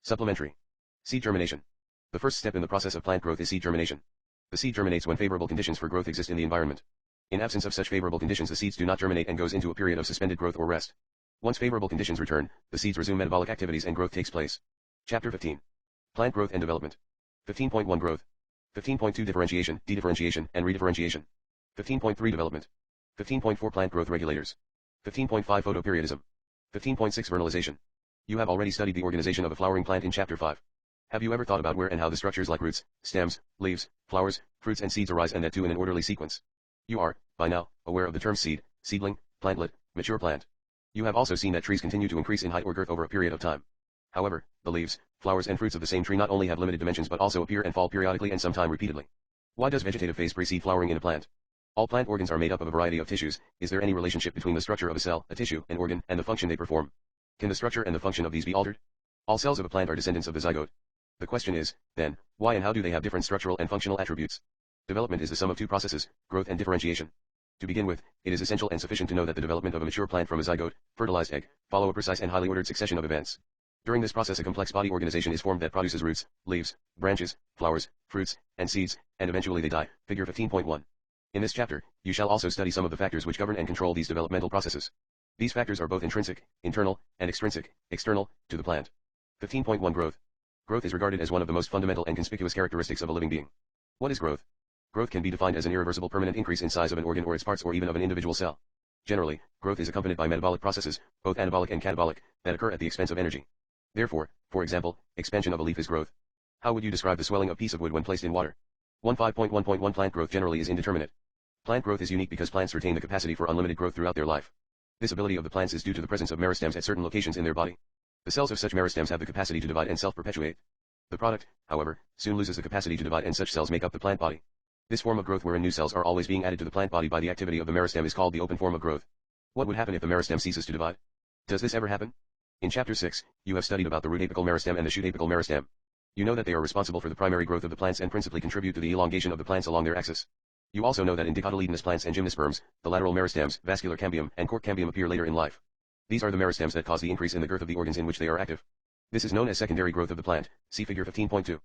Supplementary. Seed germination. The first step in the process of plant growth is seed germination. The seed germinates when favorable conditions for growth exist in the environment. In absence of such favorable conditions, the seeds do not germinate and goes into a period of suspended growth or rest. Once favorable conditions return, the seeds resume metabolic activities and growth takes place. Chapter 15. Plant growth and development. 15.1 Growth. 15.2 Differentiation, dedifferentiation, and redifferentiation. 15.3 Development. 15.4 Plant growth regulators. 15.5 Photoperiodism. 15.6 Vernalization. You have already studied the organization of a flowering plant in Chapter 5. Have you ever thought about where and how the structures like roots, stems, leaves, flowers, fruits and seeds arise, and that too in an orderly sequence? You are, by now, aware of the terms seed, seedling, plantlet, mature plant. You have also seen that trees continue to increase in height or girth over a period of time. However, the leaves, flowers and fruits of the same tree not only have limited dimensions but also appear and fall periodically and sometime repeatedly. Why does vegetative phase precede flowering in a plant? All plant organs are made up of a variety of tissues. Is there any relationship between the structure of a cell, a tissue, an organ, and the function they perform? Can the structure and the function of these be altered? All cells of a plant are descendants of the zygote. The question is, then, why and how do they have different structural and functional attributes? Development is the sum of two processes, growth and differentiation. To begin with, it is essential and sufficient to know that the development of a mature plant from a zygote, fertilized egg, follow a precise and highly ordered succession of events. During this process a complex body organization is formed that produces roots, leaves, branches, flowers, fruits, and seeds, and eventually they die, figure 15.1. In this chapter, you shall also study some of the factors which govern and control these developmental processes. These factors are both intrinsic, internal, and extrinsic, external, to the plant. 15.1 Growth. Growth is regarded as one of the most fundamental and conspicuous characteristics of a living being. What is growth? Growth can be defined as an irreversible permanent increase in size of an organ or its parts or even of an individual cell. Generally, growth is accompanied by metabolic processes, both anabolic and catabolic, that occur at the expense of energy. Therefore, for example, expansion of a leaf is growth. How would you describe the swelling of a piece of wood when placed in water? 15.1.1 Plant growth generally is indeterminate. Plant growth is unique because plants retain the capacity for unlimited growth throughout their life. This ability of the plants is due to the presence of meristems at certain locations in their body. The cells of such meristems have the capacity to divide and self-perpetuate. The product, however, soon loses the capacity to divide and such cells make up the plant body. This form of growth wherein new cells are always being added to the plant body by the activity of the meristem is called the open form of growth. What would happen if the meristem ceases to divide? Does this ever happen? In Chapter 6, you have studied about the root apical meristem and the shoot apical meristem. You know that they are responsible for the primary growth of the plants and principally contribute to the elongation of the plants along their axis. You also know that in dicotyledonous plants and gymnosperms, the lateral meristems, vascular cambium, and cork cambium appear later in life. These are the meristems that cause the increase in the girth of the organs in which they are active. This is known as secondary growth of the plant, see figure 15.2.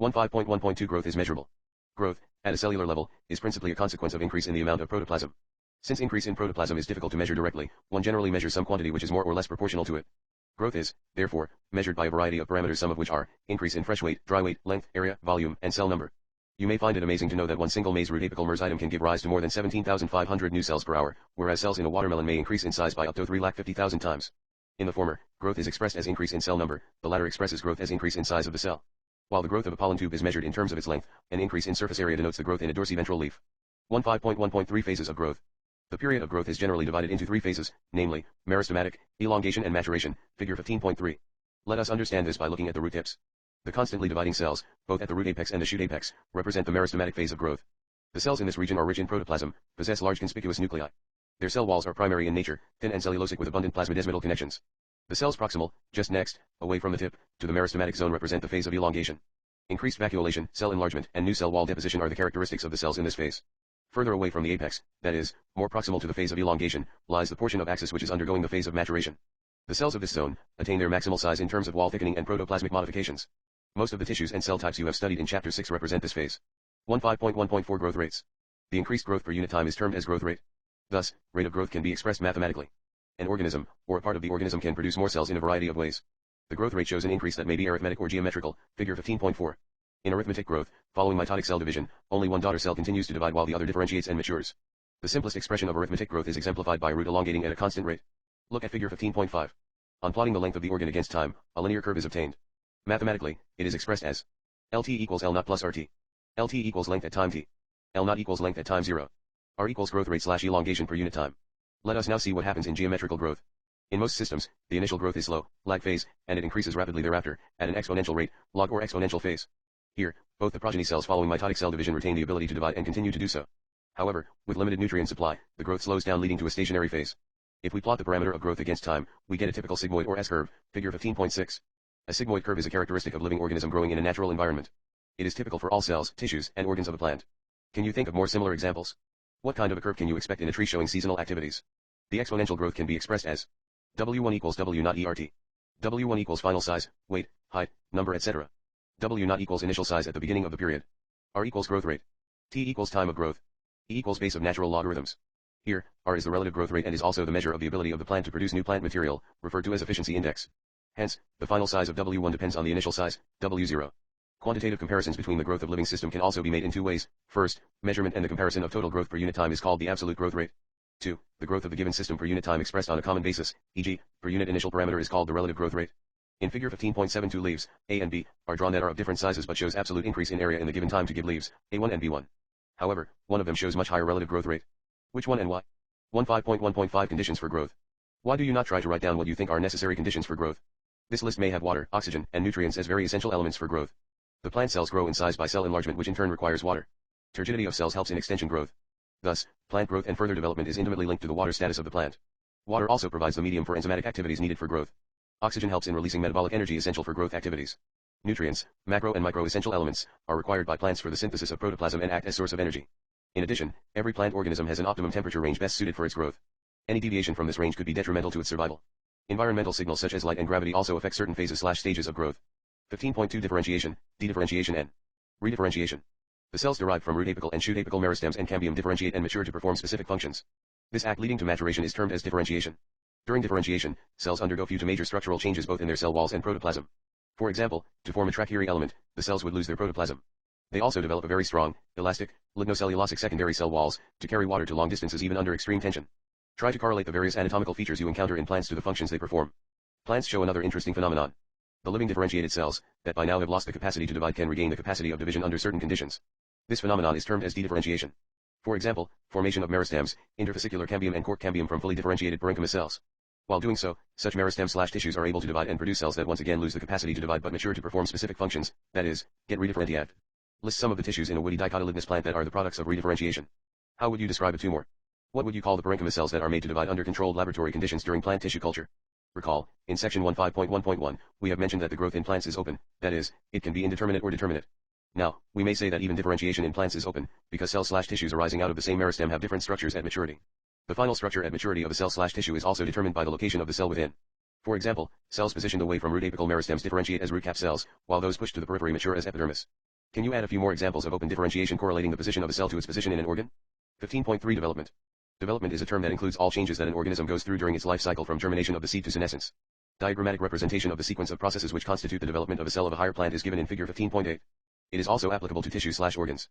15.1.2 Growth is measurable. Growth, at a cellular level, is principally a consequence of increase in the amount of protoplasm. Since increase in protoplasm is difficult to measure directly, one generally measures some quantity which is more or less proportional to it. Growth is, therefore, measured by a variety of parameters, some of which are increase in fresh weight, dry weight, length, area, volume, and cell number. You may find it amazing to know that one single maize root apical MERS item can give rise to more than 17,500 new cells per hour, whereas cells in a watermelon may increase in size by up to 350,000 times. In the former, growth is expressed as increase in cell number, the latter expresses growth as increase in size of the cell. While the growth of a pollen tube is measured in terms of its length, an increase in surface area denotes the growth in a dorsiventral leaf. 15.1.3 Phases of growth. The period of growth is generally divided into three phases, namely, meristematic, elongation and maturation, figure 15.3. Let us understand this by looking at the root tips. The constantly dividing cells, both at the root apex and the shoot apex, represent the meristematic phase of growth. The cells in this region are rich in protoplasm, possess large conspicuous nuclei. Their cell walls are primary in nature, thin and cellulosic with abundant plasmidesmatal connections. The cells proximal, just next, away from the tip, to the meristematic zone represent the phase of elongation. Increased vacuolation, cell enlargement, and new cell wall deposition are the characteristics of the cells in this phase. Further away from the apex, that is, more proximal to the phase of elongation, lies the portion of axis which is undergoing the phase of maturation. The cells of this zone attain their maximal size in terms of wall thickening and protoplasmic modifications. Most of the tissues and cell types you have studied in Chapter 6 represent this phase. 15.1.4 Growth rates. The increased growth per unit time is termed as growth rate. Thus, rate of growth can be expressed mathematically. An organism, or a part of the organism, can produce more cells in a variety of ways. The growth rate shows an increase that may be arithmetic or geometrical, figure 15.4. In arithmetic growth, following mitotic cell division, only one daughter cell continues to divide while the other differentiates and matures. The simplest expression of arithmetic growth is exemplified by root elongating at a constant rate. Look at figure 15.5. On plotting the length of the organ against time, a linear curve is obtained. Mathematically, it is expressed as LT equals L naught plus RT. LT equals length at time t. L naught equals length at time 0. R equals growth rate / elongation per unit time. Let us now see what happens in geometrical growth. In most systems, the initial growth is slow, lag phase, and it increases rapidly thereafter, at an exponential rate, log or exponential phase. Here, both the progeny cells following mitotic cell division retain the ability to divide and continue to do so. However, with limited nutrient supply, the growth slows down leading to a stationary phase. If we plot the parameter of growth against time, we get a typical sigmoid or S-curve, figure 15.6. A sigmoid curve is a characteristic of living organism growing in a natural environment. It is typical for all cells, tissues, and organs of a plant. Can you think of more similar examples? What kind of a curve can you expect in a tree showing seasonal activities? The exponential growth can be expressed as W1 equals W naught ERT. W1 equals final size, weight, height, number etc. W naught equals initial size at the beginning of the period. R equals growth rate. T equals time of growth. E equals base of natural logarithms. Here, R is the relative growth rate and is also the measure of the ability of the plant to produce new plant material, referred to as efficiency index. Hence, the final size of W1 depends on the initial size, W0. Quantitative comparisons between the growth of living system can also be made in two ways. First, measurement and the comparison of total growth per unit time is called the absolute growth rate. 2. The growth of the given system per unit time expressed on a common basis, e.g., per unit initial parameter is called the relative growth rate. In figure 15.72 leaves, A and B, are drawn that are of different sizes but shows absolute increase in area in the given time to give leaves, A1 and B1. However, one of them shows much higher relative growth rate. Which one and why? 15.1.5 Conditions for growth. Why do you not try to write down what you think are necessary conditions for growth? This list may have water, oxygen, and nutrients as very essential elements for growth. The plant cells grow in size by cell enlargement, which in turn requires water. Turgidity of cells helps in extension growth. Thus, plant growth and further development is intimately linked to the water status of the plant. Water also provides the medium for enzymatic activities needed for growth. Oxygen helps in releasing metabolic energy essential for growth activities. Nutrients, macro and micro essential elements, are required by plants for the synthesis of protoplasm and act as source of energy. In addition, every plant organism has an optimum temperature range best suited for its growth. Any deviation from this range could be detrimental to its survival. Environmental signals such as light and gravity also affect certain phases/stages of growth. 15.2 Differentiation, dedifferentiation and redifferentiation. The cells derived from root apical and shoot apical meristems and cambium differentiate and mature to perform specific functions. This act leading to maturation is termed as differentiation. During differentiation, cells undergo few to major structural changes both in their cell walls and protoplasm. For example, to form a trachyre element, the cells would lose their protoplasm. They also develop a very strong, elastic, lignocellulosic secondary cell walls, to carry water to long distances even under extreme tension. Try to correlate the various anatomical features you encounter in plants to the functions they perform. Plants show another interesting phenomenon. The living differentiated cells, that by now have lost the capacity to divide, can regain the capacity of division under certain conditions. This phenomenon is termed as dedifferentiation. For example, formation of meristems, interfascicular cambium and cork cambium from fully differentiated parenchyma cells. While doing so, such meristem/tissues are able to divide and produce cells that once again lose the capacity to divide but mature to perform specific functions, that is, get redifferentiated. List some of the tissues in a woody dicotyledonous plant that are the products of redifferentiation. How would you describe a tumor? What would you call the parenchyma cells that are made to divide under controlled laboratory conditions during plant tissue culture? Recall, in section 15.1.1, we have mentioned that the growth in plants is open, that is, it can be indeterminate or determinate. Now, we may say that even differentiation in plants is open, because cells/tissues arising out of the same meristem have different structures at maturity. The final structure at maturity of a cell/tissue is also determined by the location of the cell within. For example, cells positioned away from root apical meristems differentiate as root cap cells, while those pushed to the periphery mature as epidermis. Can you add a few more examples of open differentiation correlating the position of a cell to its position in an organ? 15.3 Development. Development is a term that includes all changes that an organism goes through during its life cycle from germination of the seed to senescence. Diagrammatic representation of the sequence of processes which constitute the development of a cell of a higher plant is given in figure 15.8. It is also applicable to tissues/organs.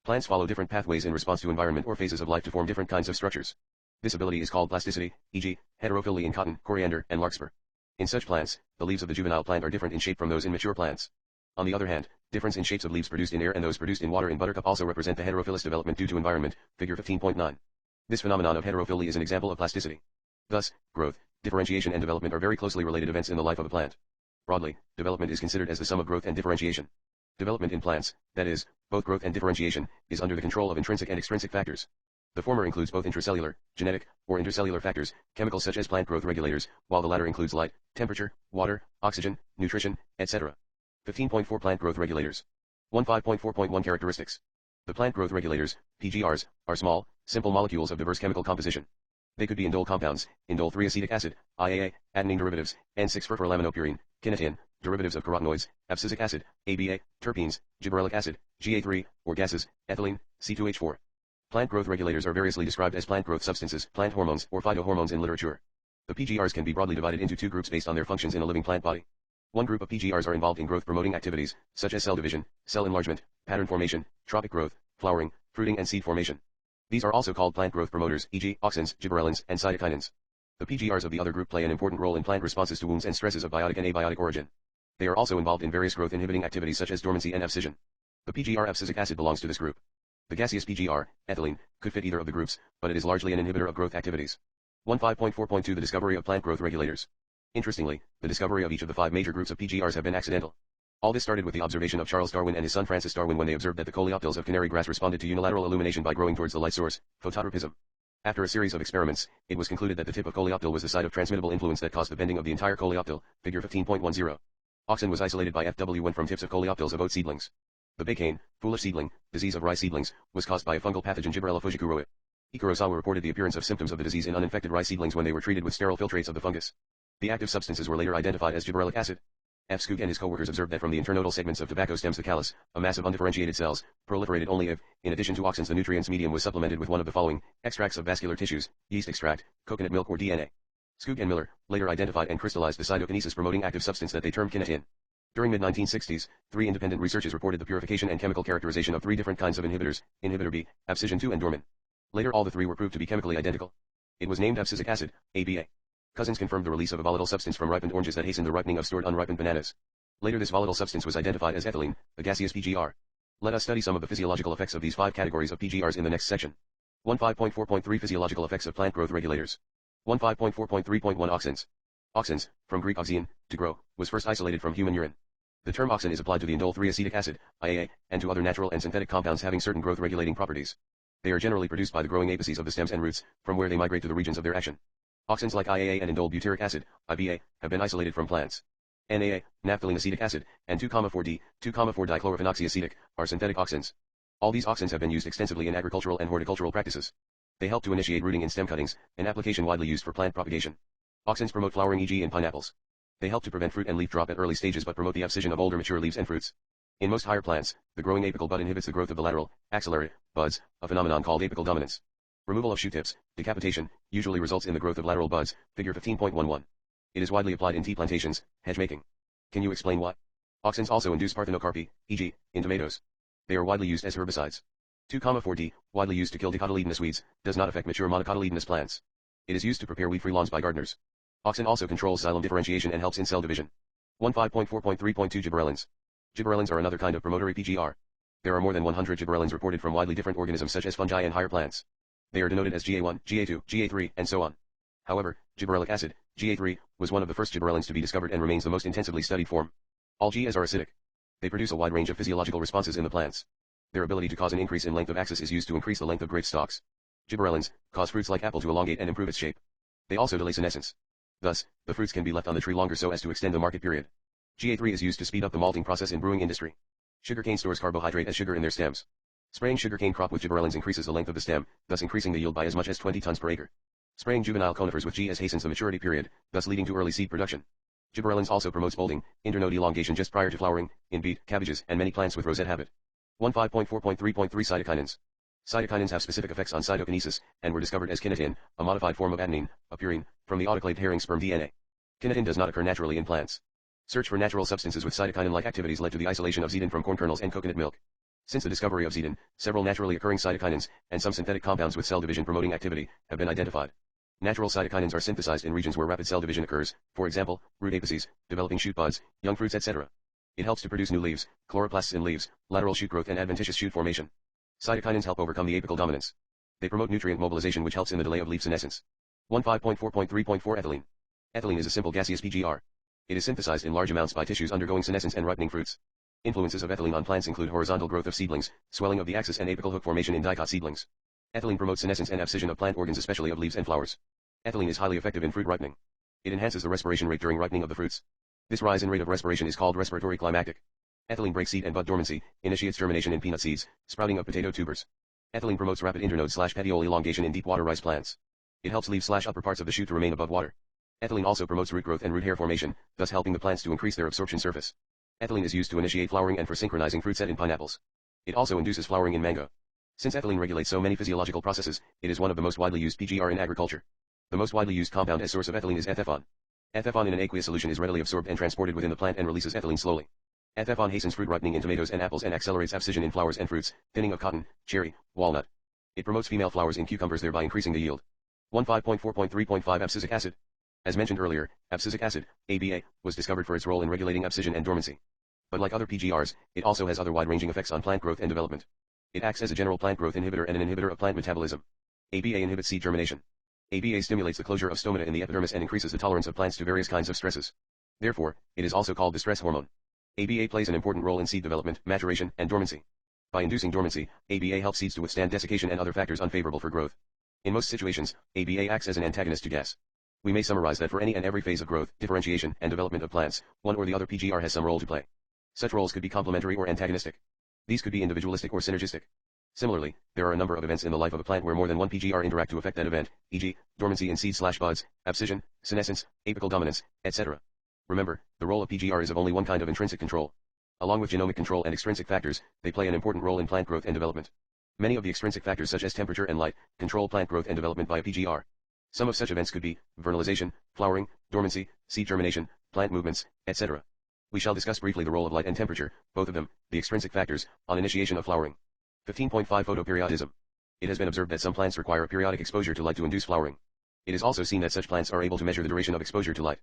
Plants follow different pathways in response to environment or phases of life to form different kinds of structures. This ability is called plasticity, e.g., heterophyly in cotton, coriander, and larkspur. In such plants, the leaves of the juvenile plant are different in shape from those in mature plants. On the other hand, difference in shapes of leaves produced in air and those produced in water in buttercup also represent the heterophilous development due to environment, figure 15.9. This phenomenon of heterophily is an example of plasticity. Thus, growth, differentiation and development are very closely related events in the life of a plant. Broadly, development is considered as the sum of growth and differentiation. Development in plants, that is, both growth and differentiation, is under the control of intrinsic and extrinsic factors. The former includes both intracellular, genetic, or intercellular factors, chemicals such as plant growth regulators, while the latter includes light, temperature, water, oxygen, nutrition, etc. 15.4 Plant growth regulators. 15.4.1 Characteristics. The plant growth regulators, PGRs, are small, simple molecules of diverse chemical composition. They could be indole compounds, indole 3-acetic acid, IAA, adenine derivatives, N6-furfuraminoPurine, kinetin, derivatives of carotenoids, abscisic acid, ABA, terpenes, gibberellic acid, GA3, or gases, ethylene, C2H4. Plant growth regulators are variously described as plant growth substances, plant hormones, or phytohormones in literature. The PGRs can be broadly divided into two groups based on their functions in a living plant body. One group of PGRs are involved in growth-promoting activities, such as cell division, cell enlargement, pattern formation, tropic growth, flowering, fruiting and seed formation. These are also called plant growth promoters, e.g., Auxins, Gibberellins, and Cytokinins. The PGRs of the other group play an important role in plant responses to wounds and stresses of biotic and abiotic origin. They are also involved in various growth-inhibiting activities such as dormancy and abscission. The PGR abscisic acid belongs to this group. The gaseous PGR, ethylene, could fit either of the groups, but it is largely an inhibitor of growth activities. 15.4.2 The discovery of plant growth regulators. Interestingly, the discovery of each of the 5 major groups of PGRs have been accidental. All this started with the observation of Charles Darwin and his son Francis Darwin when they observed that the coleoptils of canary grass responded to unilateral illumination by growing towards the light source, photoperiodism. After a series of experiments, it was concluded that the tip of coleoptil was the site of transmittable influence that caused the bending of the entire coleoptil, figure 15.10. Auxin was isolated by FW1 from tips of coleoptils of oat seedlings. The bacane, foolish seedling, disease of rye seedlings, was caused by a fungal pathogen Gibberella fujikuroa. Kurosawa reported the appearance of symptoms of the disease in uninfected rye seedlings when they were treated with sterile filtrates of the fungus. The active substances were later identified as gibberellic acid. F. Skoog and his co-workers observed that from the internodal segments of tobacco stems the callus, a mass of undifferentiated cells, proliferated only if, in addition to auxins, the nutrients medium was supplemented with one of the following: extracts of vascular tissues, yeast extract, coconut milk or DNA. Skoog and Miller later identified and crystallized the cytokinesis-promoting active substance that they termed kinetin. During mid-1960s, 3 independent researchers reported the purification and chemical characterization of 3 different kinds of inhibitors, inhibitor B, Abscisic 2 and dorman. Later all the 3 were proved to be chemically identical. It was named Abscisic acid, ABA. Cousins confirmed the release of a volatile substance from ripened oranges that hastened the ripening of stored unripened bananas. Later this volatile substance was identified as ethylene, a gaseous PGR. Let us study some of the physiological effects of these 5 categories of PGRs in the next section. 15.4.3 Physiological effects of plant growth regulators. 15.4.3.1 Auxins. Auxins, from Greek auxin, to grow, was first isolated from human urine. The term auxin is applied to the indole 3-acetic acid, IAA, and to other natural and synthetic compounds having certain growth-regulating properties. They are generally produced by the growing apices of the stems and roots, from where they migrate to the regions of their action. Auxins like IAA and indole butyric acid, IBA, have been isolated from plants. NAA, naphthalene acetic acid, and 2,4-D, 2,4-dichlorophenoxyacetic, are synthetic auxins. All these auxins have been used extensively in agricultural and horticultural practices. They help to initiate rooting in stem cuttings, an application widely used for plant propagation. Auxins promote flowering, e.g. in pineapples. They help to prevent fruit and leaf drop at early stages but promote the abscission of older mature leaves and fruits. In most higher plants, the growing apical bud inhibits the growth of the lateral, axillary, buds, a phenomenon called apical dominance. Removal of shoot tips, decapitation, usually results in the growth of lateral buds, figure 15.11. It is widely applied in tea plantations, hedge making. Can you explain why? Auxins also induce parthenocarpy, e.g., in tomatoes. They are widely used as herbicides. 2,4-D, widely used to kill dicotyledonous weeds, does not affect mature monocotyledonous plants. It is used to prepare weed-free lawns by gardeners. Auxin also controls xylem differentiation and helps in cell division. 15.4.3.2 Gibberellins. Gibberellins are another kind of promotory PGR. There are more than 100 gibberellins reported from widely different organisms such as fungi and higher plants. They are denoted as GA1, GA2, GA3, and so on. However, gibberellic acid, GA3, was one of the first gibberellins to be discovered and remains the most intensively studied form. All GAs are acidic. They produce a wide range of physiological responses in the plants. Their ability to cause an increase in length of axis is used to increase the length of grape stalks. Gibberellins cause fruits like apple to elongate and improve its shape. They also delay senescence. Thus, the fruits can be left on the tree longer so as to extend the market period. GA3 is used to speed up the malting process in brewing industry. Sugarcane stores carbohydrate as sugar in their stems. Spraying sugarcane crop with gibberellins increases the length of the stem, thus increasing the yield by as much as 20 tons per acre. Spraying juvenile conifers with GS hastens the maturity period, thus leading to early seed production. Gibberellins also promotes folding, internode elongation just prior to flowering, in beet, cabbages, and many plants with rosette habit. 15.4.3.3 Cytokinins. Cytokinins have specific effects on cytokinesis, and were discovered as kinetin, a modified form of adenine, a purine, from the autoclaved herring sperm DNA. Kinetin does not occur naturally in plants. Search for natural substances with cytokinin-like activities led to the isolation of zidin from corn kernels and coconut milk. Since the discovery of zidin, several naturally occurring cytokinins, and some synthetic compounds with cell division promoting activity, have been identified. Natural cytokinins are synthesized in regions where rapid cell division occurs, for example, root apices, developing shoot buds, young fruits, etc. It helps to produce new leaves, chloroplasts in leaves, lateral shoot growth and adventitious shoot formation. Cytokinins help overcome the apical dominance. They promote nutrient mobilization which helps in the delay of leaf senescence. 15.4.3.4 Ethylene. Ethylene is a simple gaseous PGR. It is synthesized in large amounts by tissues undergoing senescence and ripening fruits. Influences of ethylene on plants include horizontal growth of seedlings, swelling of the axis and apical hook formation in dicot seedlings. Ethylene promotes senescence and abscission of plant organs especially of leaves and flowers. Ethylene is highly effective in fruit ripening. It enhances the respiration rate during ripening of the fruits. This rise in rate of respiration is called respiratory climactic. Ethylene breaks seed and bud dormancy, initiates germination in peanut seeds, sprouting of potato tubers. Ethylene promotes rapid internode/petiole elongation in deep water rice plants. It helps leaves/upper parts of the shoot to remain above water. Ethylene also promotes root growth and root hair formation, thus helping the plants to increase their absorption surface. Ethylene is used to initiate flowering and for synchronizing fruit set in pineapples. It also induces flowering in mango. Since ethylene regulates so many physiological processes, it is one of the most widely used PGR in agriculture. The most widely used compound as source of ethylene is ethefon. Ethefon in an aqueous solution is readily absorbed and transported within the plant and releases ethylene slowly. Ethefon hastens fruit ripening in tomatoes and apples and accelerates abscission in flowers and fruits, thinning of cotton, cherry, walnut. It promotes female flowers in cucumbers thereby increasing the yield. 15.4.3.5 Abscisic acid. As mentioned earlier, abscisic acid, ABA, was discovered for its role in regulating abscission and dormancy. But like other PGRs, it also has other wide-ranging effects on plant growth and development. It acts as a general plant growth inhibitor and an inhibitor of plant metabolism. ABA inhibits seed germination. ABA stimulates the closure of stomata in the epidermis and increases the tolerance of plants to various kinds of stresses. Therefore, it is also called the stress hormone. ABA plays an important role in seed development, maturation, and dormancy. By inducing dormancy, ABA helps seeds to withstand desiccation and other factors unfavorable for growth. In most situations, ABA acts as an antagonist to gas. We may summarize that for any and every phase of growth, differentiation, and development of plants, one or the other PGR has some role to play. Such roles could be complementary or antagonistic. These could be individualistic or synergistic. Similarly, there are a number of events in the life of a plant where more than one PGR interact to affect that event, e.g., dormancy in seeds/buds, abscission, senescence, apical dominance, etc. Remember, the role of PGR is of only one kind of intrinsic control. Along with genomic control and extrinsic factors, they play an important role in plant growth and development. Many of the extrinsic factors such as temperature and light, control plant growth and development via PGR. Some of such events could be vernalization, flowering, dormancy, seed germination, plant movements, etc. We shall discuss briefly the role of light and temperature, both of them, the extrinsic factors, on initiation of flowering. 15.5 Photoperiodism. It has been observed that some plants require a periodic exposure to light to induce flowering. It is also seen that such plants are able to measure the duration of exposure to light.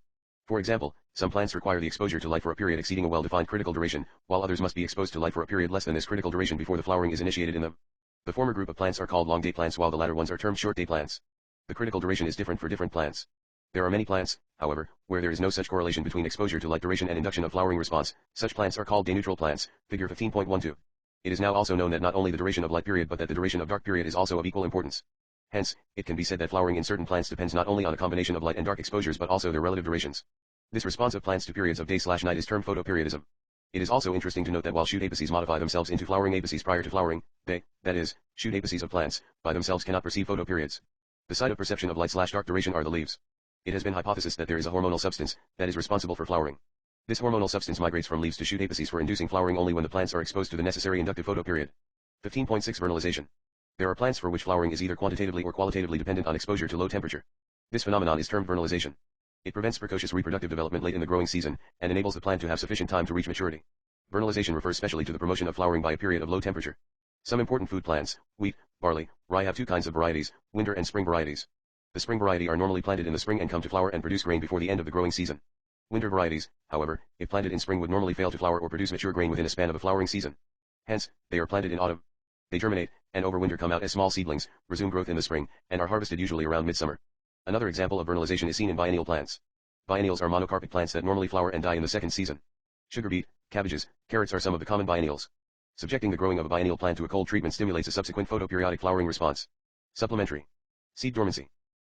For example, some plants require the exposure to light for a period exceeding a well-defined critical duration, while others must be exposed to light for a period less than this critical duration before the flowering is initiated in them. The former group of plants are called long-day plants while the latter ones are termed short-day plants. The critical duration is different for different plants. There are many plants, however, where there is no such correlation between exposure to light duration and induction of flowering response. Such plants are called day-neutral plants, figure 15.12. It is now also known that not only the duration of light period but that the duration of dark period is also of equal importance. Hence, it can be said that flowering in certain plants depends not only on a combination of light and dark exposures but also their relative durations. This response of plants to periods of day/night is termed photoperiodism. It is also interesting to note that while shoot apices modify themselves into flowering apices prior to flowering, they, that is, shoot apices of plants, by themselves cannot perceive photoperiods. The site of perception of light/dark duration are the leaves. It has been hypothesized that there is a hormonal substance that is responsible for flowering. This hormonal substance migrates from leaves to shoot apices for inducing flowering only when the plants are exposed to the necessary inductive photoperiod. 15.6 Vernalization. There are plants for which flowering is either quantitatively or qualitatively dependent on exposure to low temperature. This phenomenon is termed vernalization. It prevents precocious reproductive development late in the growing season, and enables the plant to have sufficient time to reach maturity. Vernalization refers specially to the promotion of flowering by a period of low temperature. Some important food plants, wheat, barley, rye have two kinds of varieties, winter and spring varieties. The spring variety are normally planted in the spring and come to flower and produce grain before the end of the growing season. Winter varieties, however, if planted in spring would normally fail to flower or produce mature grain within a span of a flowering season. Hence, they are planted in autumn. They germinate, and over winter come out as small seedlings, resume growth in the spring, and are harvested usually around midsummer. Another example of vernalization is seen in biennial plants. Biennials are monocarpic plants that normally flower and die in the second season. Sugar beet, cabbages, carrots are some of the common biennials. Subjecting the growing of a biennial plant to a cold treatment stimulates a subsequent photoperiodic flowering response. Supplementary. Seed dormancy.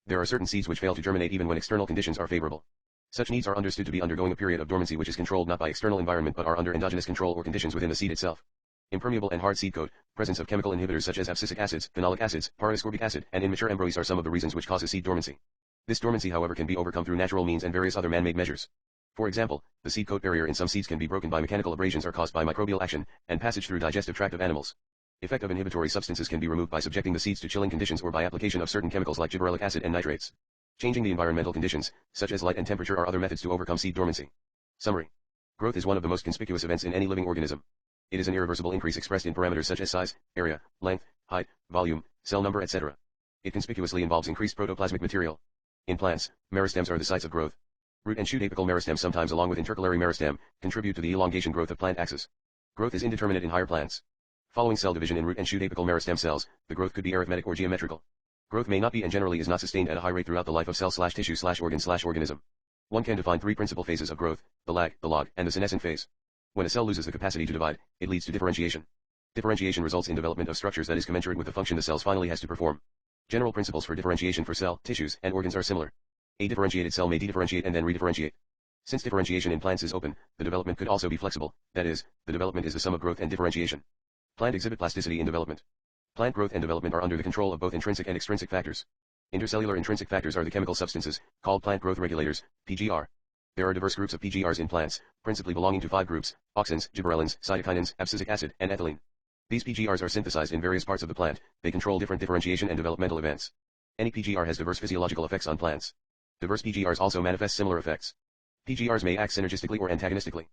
There are certain seeds which fail to germinate even when external conditions are favorable. Such needs are understood to be undergoing a period of dormancy which is controlled not by external environment but are under endogenous control or conditions within the seed itself. Impermeable and hard seed coat, presence of chemical inhibitors such as abscisic acids, phenolic acids, pyridoscorbic acid, and immature embryos are some of the reasons which causes seed dormancy. This dormancy however can be overcome through natural means and various other man-made measures. For example, the seed coat barrier in some seeds can be broken by mechanical abrasions or caused by microbial action, and passage through digestive tract of animals. Effective inhibitory substances can be removed by subjecting the seeds to chilling conditions or by application of certain chemicals like gibberellic acid and nitrates. Changing the environmental conditions, such as light and temperature are other methods to overcome seed dormancy. Summary. Growth is one of the most conspicuous events in any living organism. It is an irreversible increase expressed in parameters such as size, area, length, height, volume, cell number, etc. It conspicuously involves increased protoplasmic material. In plants, meristems are the sites of growth. Root and shoot apical meristem sometimes along with intercalary meristem, contribute to the elongation growth of plant axis. Growth is indeterminate in higher plants. Following cell division in root and shoot apical meristem cells, the growth could be arithmetic or geometrical. Growth may not be and generally is not sustained at a high rate throughout the life of cell/tissue/organ/organism. One can define three principal phases of growth, the lag, the log, and the senescent phase. When a cell loses the capacity to divide, it leads to differentiation. Differentiation results in development of structures that is commensurate with the function the cells finally has to perform. General principles for differentiation for cell, tissues, and organs are similar. A differentiated cell may dedifferentiate and then redifferentiate. Since differentiation in plants is open, the development could also be flexible, that is, the development is the sum of growth and differentiation. Plant exhibit plasticity in development. Plant growth and development are under the control of both intrinsic and extrinsic factors. Intercellular intrinsic factors are the chemical substances, called plant growth regulators, PGR. There are diverse groups of PGRs in plants, principally belonging to 5 groups, Auxins, Gibberellins, Cytokinins, Abscisic acid, and Ethylene. These PGRs are synthesized in various parts of the plant, they control different differentiation and developmental events. Any PGR has diverse physiological effects on plants. Diverse PGRs also manifest similar effects. PGRs may act synergistically or antagonistically.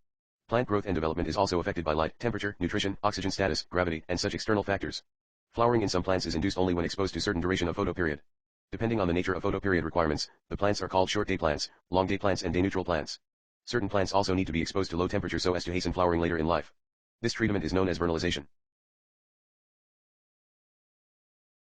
Plant growth and development is also affected by light, temperature, nutrition, oxygen status, gravity, and such external factors. Flowering in some plants is induced only when exposed to certain duration of photoperiod. Depending on the nature of photoperiod requirements, the plants are called short-day plants, long-day plants and day-neutral plants. Certain plants also need to be exposed to low temperature so as to hasten flowering later in life. This treatment is known as vernalization.